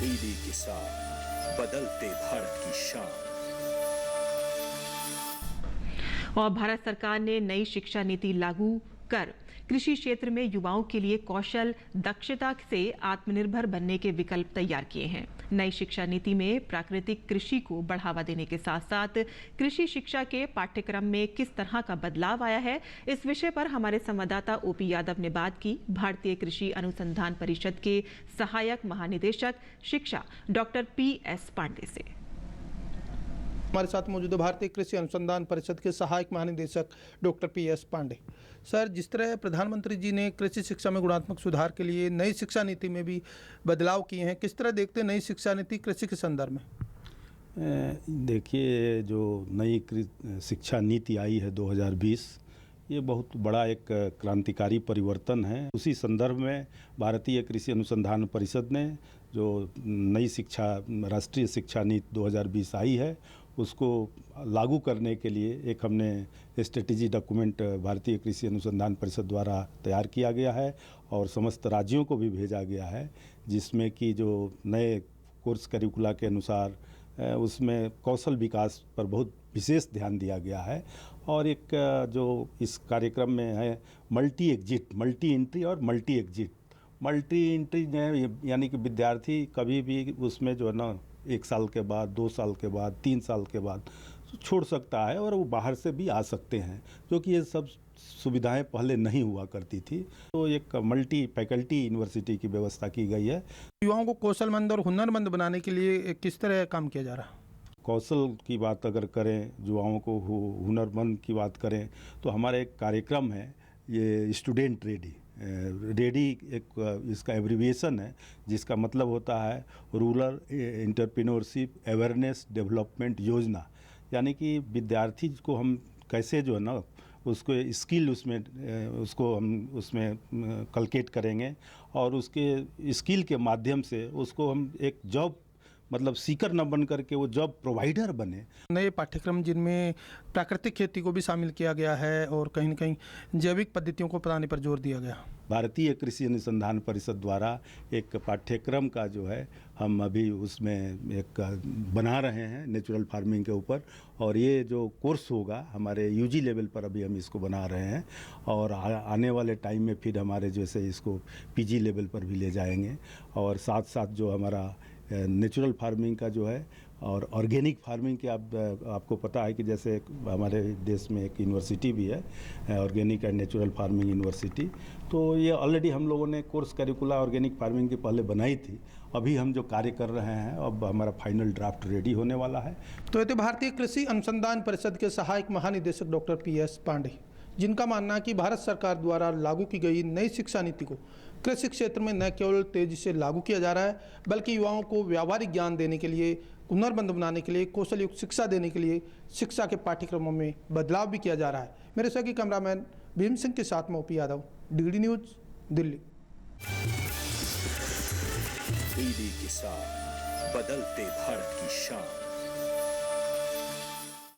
DD किसान, बदलते भारत की शान। और भारत सरकार ने नई शिक्षा नीति लागू कर कृषि क्षेत्र में युवाओं के लिए कौशल दक्षता से आत्मनिर्भर बनने के विकल्प तैयार किए हैं। नई शिक्षा नीति में प्राकृतिक कृषि को बढ़ावा देने के साथ साथ कृषि शिक्षा के पाठ्यक्रम में किस तरह का बदलाव आया है, इस विषय पर हमारे संवाददाता ओपी यादव ने बात की भारतीय कृषि अनुसंधान परिषद के सहायक महानिदेशक शिक्षा डॉक्टर PS पांडे से। हमारे साथ मौजूद है भारतीय कृषि अनुसंधान परिषद के सहायक महानिदेशक डॉक्टर PS पांडे। सर, जिस तरह प्रधानमंत्री जी ने कृषि शिक्षा में गुणात्मक सुधार के लिए नई शिक्षा नीति में भी बदलाव किए हैं, किस तरह देखते हैं नई शिक्षा नीति कृषि के संदर्भ में? देखिए, जो नई शिक्षा नीति आई है 2020, ये बहुत बड़ा एक क्रांतिकारी परिवर्तन है। उसी संदर्भ में भारतीय कृषि अनुसंधान परिषद ने जो नई शिक्षा राष्ट्रीय शिक्षा नीति 2020 आई है, उसको लागू करने के लिए एक हमने स्ट्रेटेजी डॉक्यूमेंट भारतीय कृषि अनुसंधान परिषद द्वारा तैयार किया गया है और समस्त राज्यों को भी भेजा गया है, जिसमें कि जो नए कोर्स करिकुला के अनुसार उसमें कौशल विकास पर बहुत विशेष ध्यान दिया गया है। और एक जो इस कार्यक्रम में है मल्टी एंट्री और मल्टी एग्जिट। मल्टी एंट्री यानी कि विद्यार्थी कभी भी उसमें जो है ना 1 साल के बाद, 2 साल के बाद, 3 साल के बाद छोड़ सकता है और वो बाहर से भी आ सकते हैं, जो कि ये सब सुविधाएं पहले नहीं हुआ करती थी। तो एक मल्टी फैकल्टी यूनिवर्सिटी की व्यवस्था की गई है। युवाओं को कौशलमंद और हुनरमंद बनाने के लिए किस तरह काम किया जा रहा है? कौशल की बात अगर करें, युवाओं को हुनरमंद की बात करें, तो हमारा एक कार्यक्रम है ये स्टूडेंट रेडी एक इसका एब्रीविएशन है, जिसका मतलब होता है रूरल एंटरप्रेन्योरशिप अवेयरनेस डेवलपमेंट योजना। यानी कि विद्यार्थी को हम कैसे जो है ना उसको स्किल उसको हम उसमें कल्केट करेंगे और उसके स्किल के माध्यम से उसको हम एक जॉब मतलब सीकर न बन करके वो जॉब प्रोवाइडर बने। नए पाठ्यक्रम जिनमें प्राकृतिक खेती को भी शामिल किया गया है और कहीं न कहीं जैविक पद्धतियों को अपनाने पर जोर दिया गया। भारतीय कृषि अनुसंधान परिषद द्वारा एक पाठ्यक्रम का जो है हम अभी उसमें एक बना रहे हैं नेचुरल फार्मिंग के ऊपर, और ये जो कोर्स होगा हमारे UG लेवल पर अभी हम इसको बना रहे हैं और आने वाले टाइम में फिर हमारे जैसे इसको PG लेवल पर भी ले जाएंगे। और साथ साथ जो हमारा नेचुरल फार्मिंग का जो है और ऑर्गेनिक फार्मिंग के आपको पता है कि जैसे हमारे देश में एक यूनिवर्सिटी भी है organic and natural farming university, तो ये ऑलरेडी हम लोगों ने कोर्स करिकुला ऑर्गेनिक फार्मिंग की पहले बनाई थी। अभी हम जो कार्य कर रहे हैं, अब हमारा फाइनल ड्राफ्ट रेडी होने वाला है। तो ये थे भारतीय कृषि अनुसंधान परिषद के सहायक महानिदेशक डॉक्टर PS पांडे, जिनका मानना है कि भारत सरकार द्वारा लागू की गई नई शिक्षा नीति को कृषि क्षेत्र में न केवल तेजी से लागू किया जा रहा है, बल्कि युवाओं को व्यावहारिक ज्ञान देने के लिए, हुनरमंद बनाने के लिए, कौशल युक्त शिक्षा देने के लिए शिक्षा के पाठ्यक्रमों में बदलाव भी किया जा रहा है। मेरे सहयोगी कैमरामैन भीम सिंह के साथ में OP Yadav, DD news, Delhi. DD किसान, बदलते भारत की शान।